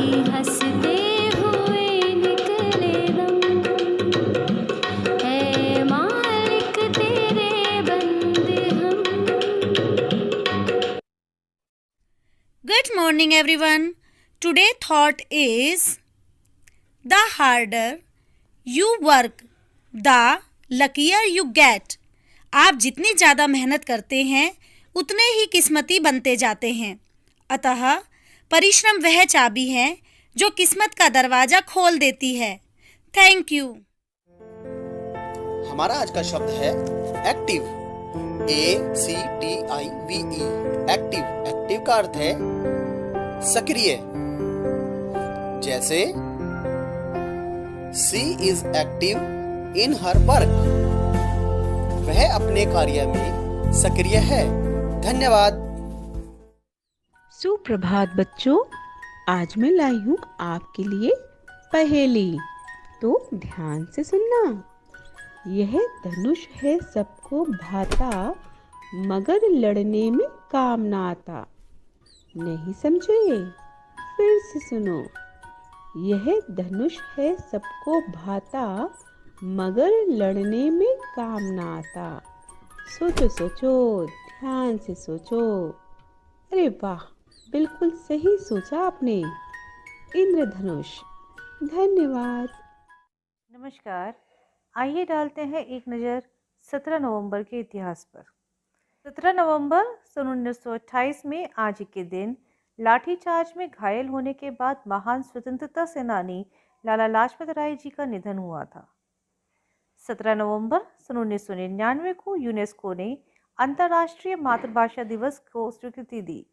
हंसते हुए निकले दम, है मालिक तेरे बंदे हम। Good morning everyone. Today thought is the harder you work, the luckier you get. आप जितनी ज़्यादा मेहनत करते हैं उतने ही किस्मती बनते जाते हैं। अतः परिश्रम वह चाबी है जो किस्मत का दरवाज़ा खोल देती है। Thank you. हमारा आज का शब्द है एक्टिव। ACTIVE active. एक्टिव का अर्थ है सक्रिय। जैसे she is active in her work. वह अपने कार्य में सक्रिय है। धन्यवाद। सुप्रभात बच्चों, आज मैं लाई हूँ आपके लिए पहेली, तो ध्यान से सुनना। यह धनुष है सबको भाता, मगर लड़ने में काम ना आता। नहीं समझे? फिर से सुनो। यह धनुष है सबको भाता, मगर लड़ने में काम ना आता। सोचो सोचो, ध्यान से सोचो। अरे वाह, बिल्कुल सही सोचा आपने, इंद्रधनुष। धन्यवाद। नमस्कार, आइए डालते हैं एक नज़र 17 नवंबर के इतिहास पर। 17 नवंबर सन 1928 में आज के दिन लाठीचार्ज में घायल होने के बाद महान स्वतंत्रता सेनानी लाला लाजपत राय जी का निधन हुआ था। 17 नवंबर सन 1999 को यूनेस्को ने अंतर्राष्ट्रीय मातृभाषा दिवस को स्वीकृति दी।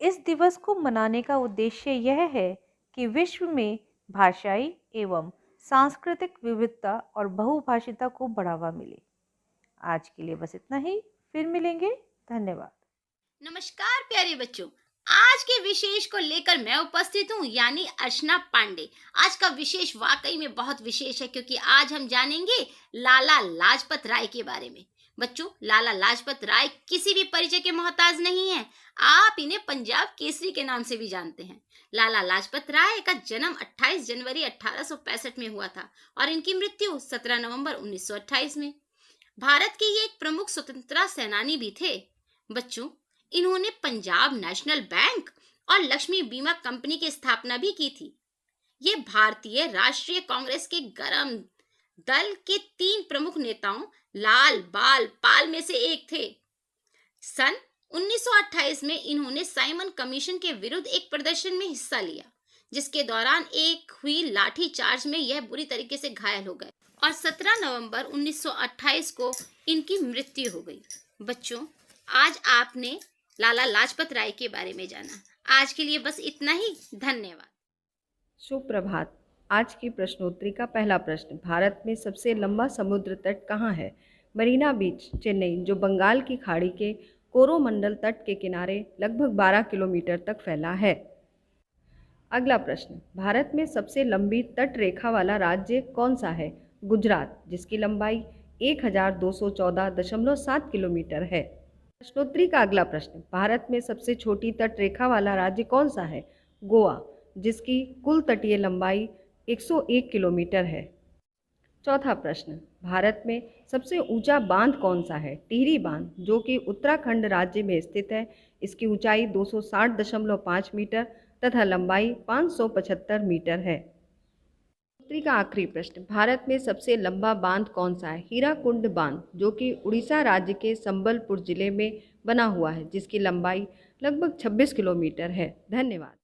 इस दिवस को मनाने का उद्देश्य यह है कि विश्व में भाषाई एवं सांस्कृतिक विविधता और बहुभाषिता को बढ़ावा मिले। आज के लिए बस इतना ही, फिर मिलेंगे। धन्यवाद। नमस्कार प्यारे बच्चों, आज के विशेष को लेकर मैं उपस्थित हूँ, यानी अर्चना पांडे। आज का विशेष वाकई में बहुत विशेष है, क्योंकि आज हम जानेंगे लाला लाजपत राय के बारे में। बच्चों, लाला लाजपत राय किसी भी परिचय के मोहताज नहीं है। आप इन्हें पंजाब केसरी के नाम से भी जानते हैं। लाला लाजपत राय का जन्म 28 जनवरी 1865 में हुआ था और इनकी मृत्यु 17 नवंबर 1928 में। भारत के ये एक प्रमुख स्वतंत्रता सेनानी भी थे। बच्चों, इन्होंने पंजाब नेशनल बैंक और लक्ष्मी बीमा कंपनी की स्थापना भी की थी। ये भारतीय राष्ट्रीय कांग्रेस के गरम दल के 3 प्रमुख नेताओं लाल बाल पाल में से एक थे। सन 1928 में इन्होंने साइमन कमीशन के विरुद्ध एक प्रदर्शन में हिस्सा लिया, जिसके दौरान एक हुई लाठी चार्ज में यह बुरी तरीके से घायल हो गए और 17 नवंबर 1928 को इनकी मृत्यु हो गई। बच्चों, आज आपने लाला लाजपत राय के बारे में जाना। आज के लिए बस इतना ही। धन्यवाद। सुप्रभात। आज की प्रश्नोत्तरी का पहला प्रश्न, भारत में सबसे लंबा समुद्र तट कहाँ है? मरीना बीच, चेन्नई, जो बंगाल की खाड़ी के कोरोमंडल तट के किनारे लगभग 12 किलोमीटर तक फैला है। अगला प्रश्न, भारत में सबसे लंबी तट रेखा वाला राज्य कौन सा है? गुजरात, जिसकी लंबाई 1214.7 किलोमीटर है। प्रश्नोत्तरी का अगला प्रश्न, भारत में सबसे छोटी तट रेखा वाला राज्य कौन सा है? गोवा, जिसकी कुल तटीय लंबाई 101 किलोमीटर है। चौथा प्रश्न, भारत में सबसे ऊंचा बांध कौन सा है? टिहरी बांध, जो कि उत्तराखंड राज्य में स्थित है। इसकी ऊंचाई 260.5 मीटर तथा लंबाई 575 मीटर है। उत्तरी का आखिरी प्रश्न, भारत में सबसे लंबा बांध कौन सा है? हीराकुंड बांध, जो कि उड़ीसा राज्य के संबलपुर जिले में बना हुआ है, जिसकी लंबाई लगभग 26 किलोमीटर है। धन्यवाद।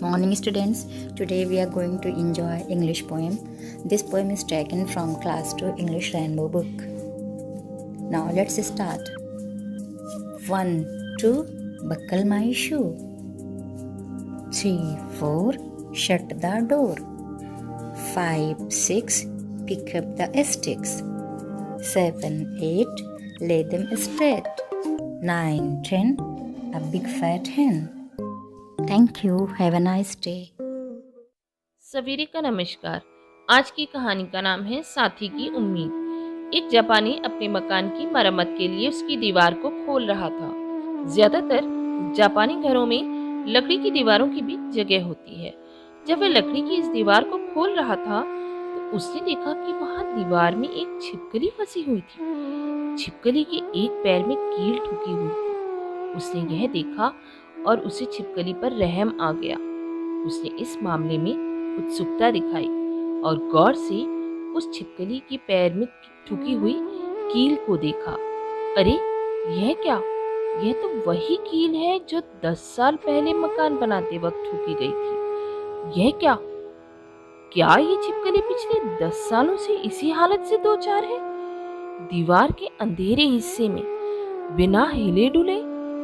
Morning students, today we are going to enjoy English poem. This poem is taken from class 2 English Rainbow book. Now let's start. 1, 2, buckle my shoe. 3, 4, shut the door. 5, 6, pick up the sticks. 7, 8, lay them straight. 9, 10, a big fat hen. Thank you. Have a nice day. सवेरे का नमस्कार। आज की कहानी का नाम है साथी की उम्मीद। एक जापानी अपने मकान की मरम्मत के लिए उसकी दीवार को खोल रहा था। ज्यादातर जापानी घरों में लकड़ी की दीवारों की भी जगह होती है। जब वह लकड़ी की इस दीवार को खोल रहा था तो उसने देखा कि वहां दीवार में एक छिपकली फंसी हुई थी। छिपकली के एक पैर में कील ठुकी हुई थी। उसने यह देखा और उसे छिपकली पर रहम आ गया। उसने इस मामले में उत्सुकता दिखाई और गौर से उस छिपकली के पैर में ठुकी हुई कील को देखा। अरे यह क्या? यह तो वही कील है जो 10 साल पहले मकान बनाते वक्त ठुकी गई थी। यह क्या? क्या ये छिपकली पिछले 10 सालों से इसी हालत से दो चार है? दीवार के अंधेरे हिस्से में बिना हिले डुले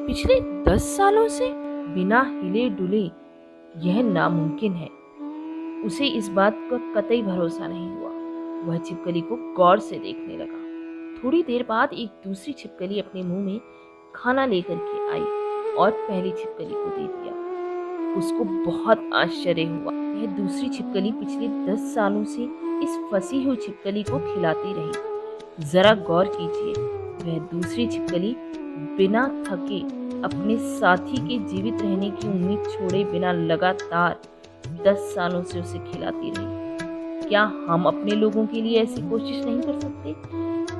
पिछले 10 सालों से बिना हिले डुले, यह नामुमकिन है। उसे इस बात का कतई भरोसा नहीं हुआ। वह छिपकली को गौर से देखने लगा। थोड़ी देर बाद एक दूसरी छिपकली अपने मुंह में खाना लेकर के आई और पहली छिपकली को दे दिया। उसको बहुत आश्चर्य हुआ। यह दूसरी छिपकली पिछले 10 सालों से इस फंसी हुई छिपकली को खिलाती रही। जरा गौर कीजिए, वह दूसरी छिपकली बिना थके अपने साथी के जीवित रहने की उम्मीद छोड़े बिना लगातार 10 सालों से उसे खिलाती रही। क्या हम अपने लोगों के लिए ऐसी कोशिश नहीं कर सकते?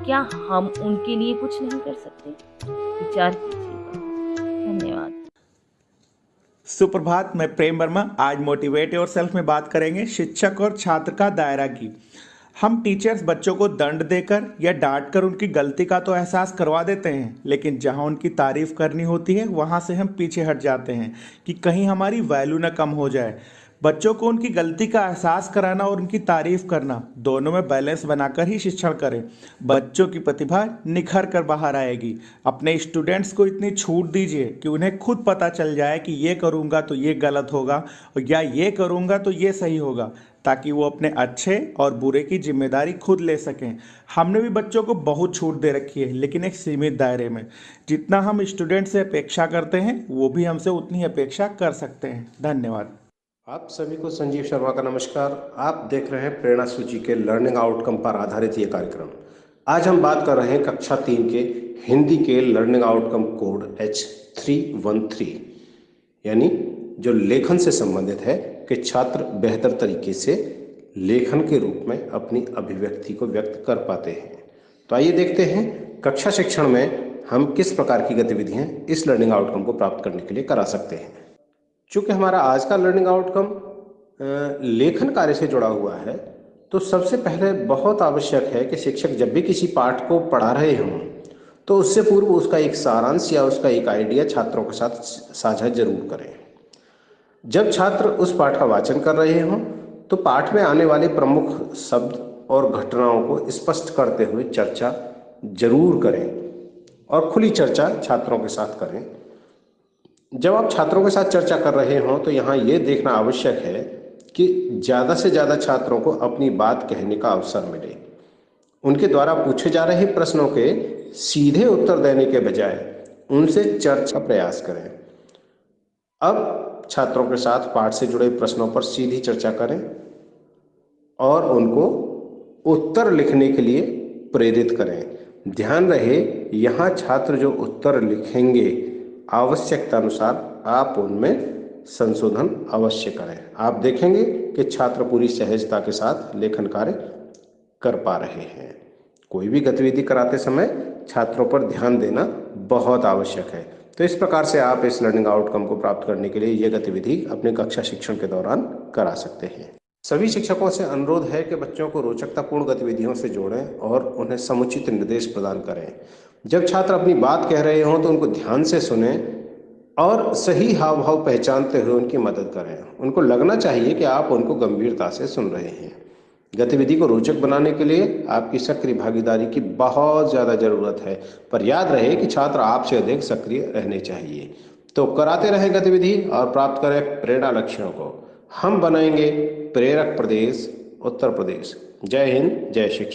क्या हम उनके लिए कुछ नहीं कर सकते? विचार कीजिएगा। धन्यवाद। सुप्रभात, मैं प्रेम वर्मा। आज मोटिवेट योरसेल्फ में बात करेंगे शिक्षक और छात्र का दायरा की। हम टीचर्स बच्चों को दंड देकर या डांट कर उनकी गलती का तो एहसास करवा देते हैं, लेकिन जहां उनकी तारीफ करनी होती है वहां से हम पीछे हट जाते हैं कि कहीं हमारी वैल्यू ना कम हो जाए। बच्चों को उनकी गलती का एहसास कराना और उनकी तारीफ करना, दोनों में बैलेंस बनाकर ही शिक्षण करें। बच्चों की प्रतिभा निखर कर बाहर आएगी। अपने स्टूडेंट्स को इतनी छूट दीजिए कि उन्हें खुद पता चल जाए कि ये करूँगा तो ये गलत होगा या ये करूँगा तो ये सही होगा, ताकि वो अपने अच्छे और बुरे की जिम्मेदारी खुद ले सकें। हमने भी बच्चों को बहुत छूट दे रखी है, लेकिन एक सीमित दायरे में। जितना हम स्टूडेंट से अपेक्षा करते हैं वो भी हमसे उतनी अपेक्षा कर सकते हैं। धन्यवाद। आप सभी को संजीव शर्मा का नमस्कार। आप देख रहे हैं प्रेरणा सूची के लर्निंग आउटकम पर आधारित ये कार्यक्रम। आज हम बात कर रहे हैं कक्षा 3 के हिंदी के लर्निंग आउटकम कोड H313, यानी जो लेखन से संबंधित है कि छात्र बेहतर तरीके से लेखन के रूप में अपनी अभिव्यक्ति को व्यक्त कर पाते हैं। तो आइए देखते हैं कक्षा शिक्षण में हम किस प्रकार की गतिविधियां इस लर्निंग आउटकम को प्राप्त करने के लिए करा सकते हैं। चूँकि हमारा आज का लर्निंग आउटकम लेखन कार्य से जुड़ा हुआ है, तो सबसे पहले बहुत आवश्यक है कि शिक्षक जब भी किसी पाठ को पढ़ा रहे हों तो उससे पूर्व उसका एक सारांश या उसका एक आइडिया छात्रों के साथ साझा जरूर करें। जब छात्र उस पाठ का वाचन कर रहे हों तो पाठ में आने वाले प्रमुख शब्द और घटनाओं को स्पष्ट करते हुए चर्चा जरूर करें और खुली चर्चा छात्रों के साथ करें। जब आप छात्रों के साथ चर्चा कर रहे हों तो यहाँ ये देखना आवश्यक है कि ज़्यादा से ज़्यादा छात्रों को अपनी बात कहने का अवसर मिले। उनके द्वारा पूछे जा रहे प्रश्नों के सीधे उत्तर देने के बजाय उनसे चर्चा का प्रयास करें। अब छात्रों के साथ पाठ से जुड़े प्रश्नों पर सीधी चर्चा करें और उनको उत्तर लिखने के लिए प्रेरित करें। ध्यान रहे, यहाँ छात्र जो उत्तर लिखेंगे आवश्यकता अनुसार आप उनमें संशोधन अवश्य करें। आप देखेंगे कि छात्र पूरी सहजता के साथ लेखन कार्य कर पा रहे हैं। कोई भी गतिविधि कराते समय छात्रों पर ध्यान देना बहुत आवश्यक है। तो इस प्रकार से आप इस लर्निंग आउटकम को प्राप्त करने के लिए ये गतिविधि अपने कक्षा शिक्षण के दौरान करा सकते हैं। सभी शिक्षकों से अनुरोध है कि बच्चों को रोचकतापूर्ण गतिविधियों से जोड़ें और उन्हें समुचित निर्देश प्रदान करें। जब छात्र अपनी बात कह रहे हों तो उनको ध्यान से सुनें और सही हाव भाव पहचानते हुए उनकी मदद करें। उनको लगना चाहिए कि आप उनको गंभीरता से सुन रहे हैं। गतिविधि को रोचक बनाने के लिए आपकी सक्रिय भागीदारी की बहुत ज़्यादा ज़रूरत है, पर याद रहे कि छात्र आपसे अधिक सक्रिय रहने चाहिए। तो कराते रहें गतिविधि और प्राप्त करें प्रेरणा लक्ष्यों को। हम बनाएंगे प्रेरक प्रदेश उत्तर प्रदेश। जय हिंद, जय शिक्षा।